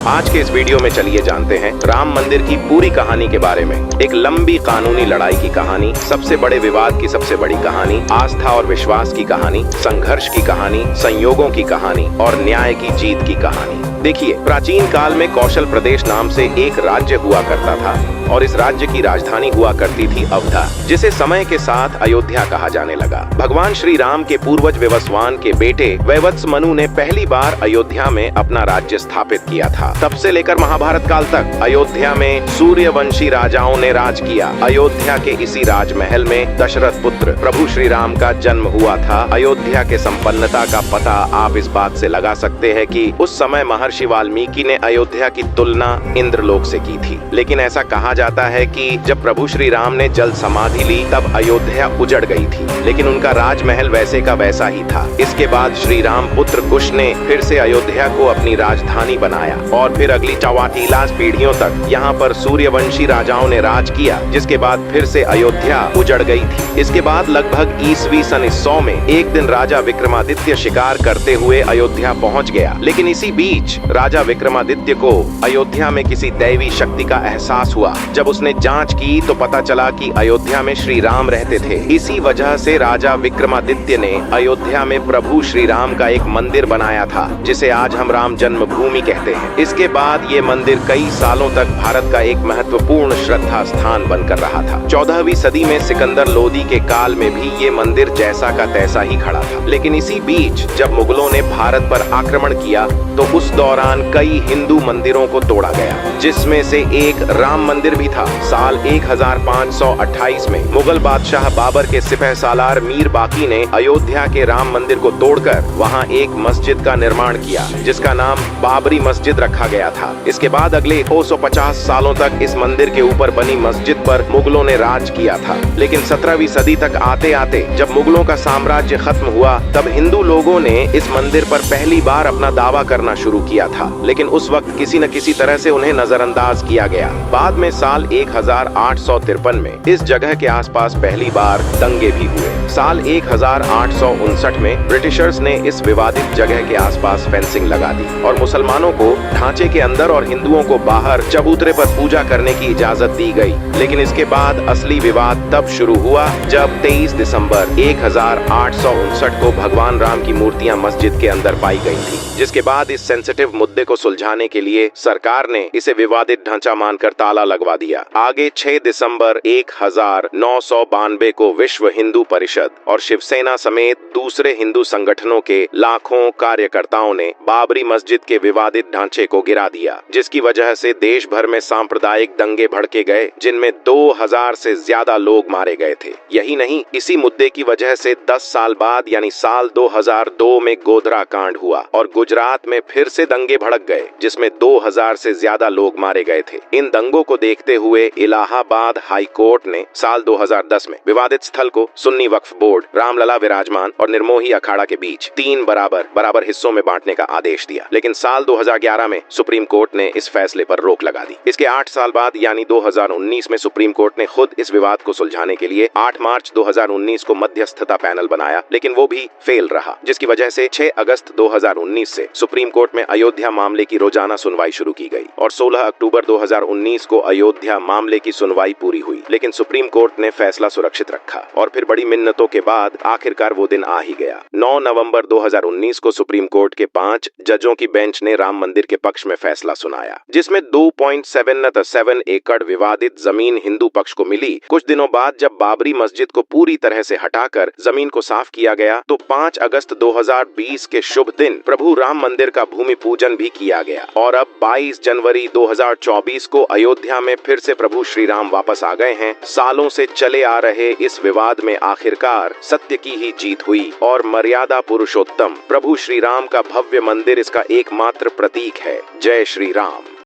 आज के इस वीडियो में चलिए जानते हैं राम मंदिर की पूरी कहानी के बारे में। एक लंबी कानूनी लड़ाई की कहानी, सबसे बड़े विवाद की सबसे बड़ी कहानी, आस्था और विश्वास की कहानी, संघर्ष की कहानी, संयोगों की कहानी और न्याय की जीत की कहानी। देखिए, प्राचीन काल में कौशल प्रदेश नाम से एक राज्य हुआ करता था और इस राज्य की राजधानी हुआ करती थी अवधा, जिसे समय के साथ अयोध्या कहा जाने लगा। भगवान श्री राम के पूर्वज विवस्वान के बेटे वैवत्स मनु ने पहली बार अयोध्या में अपना राज्य स्थापित किया था। तब से लेकर महाभारत काल तक अयोध्या में सूर्यवंशी राजाओं ने राज किया। अयोध्या के इसी राजमहल में दशरथ पुत्र प्रभु श्री राम का जन्म हुआ था। अयोध्या के संपन्नता का पता आप इस बात से लगा सकते हैं कि उस समय महर्षि वाल्मीकि ने अयोध्या की तुलना इंद्रलोक से की थी। लेकिन ऐसा कहा जाता है कि जब प्रभु श्री राम ने जल समाधि ली तब अयोध्या उजड़ गई थी, लेकिन उनका राजमहल वैसे का वैसा ही था। इसके बाद श्री राम पुत्र कुश ने फिर से अयोध्या को अपनी राजधानी बनाया और फिर अगली 44 पीढ़ियों तक यहाँ पर सूर्यवंशी राजाओं ने राज किया, जिसके बाद फिर से अयोध्या उजड़ गई थी। इसके बाद लगभग ईस्वी सन 100 में एक दिन राजा विक्रमादित्य शिकार करते हुए अयोध्या पहुँच गया। लेकिन इसी बीच राजा विक्रमादित्य को अयोध्या में किसी दैवी शक्ति का एहसास हुआ। जब उसने जांच की तो पता चला कि अयोध्या में श्री राम रहते थे। इसी वजह से राजा विक्रमादित्य ने अयोध्या में प्रभु श्री राम का एक मंदिर बनाया था, जिसे आज हम राम जन्मभूमि कहते हैं। इसके बाद ये मंदिर कई सालों तक भारत का एक महत्वपूर्ण श्रद्धा स्थान बनकर रहा था। 14वीं सदी में सिकंदर लोदी के काल में भी ये मंदिर जैसा का तैसा ही खड़ा था। लेकिन इसी बीच जब मुगलों ने भारत पर आक्रमण किया तो उस दौरान कई हिंदू मंदिरों को तोड़ा गया, जिसमें से एक राम मंदिर भी था। साल 1528 में मुगल बादशाह बाबर के सिपह सालार मीर बाकी ने अयोध्या के राम मंदिर को तोड़कर वहां एक मस्जिद का निर्माण किया, जिसका नाम बाबरी मस्जिद रखा गया था। इसके बाद अगले 250 सालों तक इस मंदिर के ऊपर बनी मस्जिद पर मुगलों ने राज किया था। लेकिन 17वीं सदी तक आते आते जब मुगलों का साम्राज्य खत्म हुआ तब हिंदू लोगों ने इस मंदिर पर पहली बार अपना दावा करना शुरू किया था। लेकिन उस वक्त किसी न किसी तरह से उन्हें नजरअंदाज किया गया। बाद में साल 1853 में इस जगह के आसपास पहली बार दंगे भी हुए। साल 1859 में ब्रिटिशर्स ने इस विवादित जगह के आसपास फेंसिंग लगा दी और मुसलमानों को ढांचे के अंदर और हिंदुओं को बाहर चबूतरे पर पूजा करने की इजाजत दी गई। लेकिन इसके बाद असली विवाद तब शुरू हुआ जब 23 दिसंबर 1859 को भगवान राम की मूर्तियां मस्जिद के अंदर पाई गई थी, जिसके बाद इस सेंसिटिव मुद्दे को सुलझाने के लिए सरकार ने इसे विवादित ढांचा मानकर ताला लगवा दिया। आगे 6 दिसंबर 1992 को विश्व हिंदू परिषद और शिवसेना समेत दूसरे हिंदू संगठनों के लाखों कार्यकर्ताओं ने बाबरी मस्जिद के विवादित ढांचे को गिरा दिया, जिसकी वजह से देश भर में सांप्रदायिक दंगे भड़के गए, जिनमें 2000 से ज्यादा लोग मारे गए थे। यही नहीं, इसी मुद्दे की वजह से 10 साल बाद यानी साल 2002 में गोधरा कांड हुआ और गुजरात में फिर से दंगे भड़क गए, जिसमें 2000 से ज्यादा लोग मारे गए थे। इन दंगों को देखते हुए इलाहाबाद हाई कोर्ट ने साल 2010 में विवादित स्थल को सुन्नी वक्फ बोर्ड, रामलला विराजमान और निर्मोही अखाड़ा के बीच 3 बराबर हिस्सों में बांटने का आदेश दिया। लेकिन साल 2011 में सुप्रीम कोर्ट ने इस फैसले पर रोक लगा दी। इसके 8 साल बाद यानी 2019 में सुप्रीम कोर्ट ने खुद इस विवाद को सुलझाने के लिए 8 मार्च 2019 को मध्यस्थता पैनल बनाया, लेकिन वो भी फेल रहा, जिसकी वजह से 6 अगस्त 2019 से सुप्रीम कोर्ट में अयोध्या मामले की रोजाना सुनवाई शुरू की गई और 16 अक्टूबर 2019 को अयोध्या मामले की सुनवाई पूरी हुई। लेकिन सुप्रीम कोर्ट ने फैसला सुरक्षित रखा और फिर बड़ी मिन्नतों के बाद आखिरकार वो दिन आ ही गया। 9 नवंबर 2019 को सुप्रीम कोर्ट के 5 जजों की बेंच ने राम मंदिर के पक्ष में फैसला सुनाया, जिसमें 2.7 एकड़ विवादित जमीन हिंदू पक्ष को मिली। कुछ दिनों बाद जब बाबरी मस्जिद को पूरी तरह से हटाकर जमीन को साफ किया गया तो 5 अगस्त 2020 के शुभ दिन प्रभु राम मंदिर का भूमि पूजन भी किया गया और अब 22 जनवरी 2024 को अयोध्या में फिर से प्रभु श्री राम वापस आ गए हैं। सालों से चले आ रहे इस विवाद में आखिरकार सत्य की ही जीत हुई और मर्यादा पुरुषोत्तम प्रभु श्री राम का भव्य मंदिर इसका एकमात्र प्रतीक है। जय श्री राम।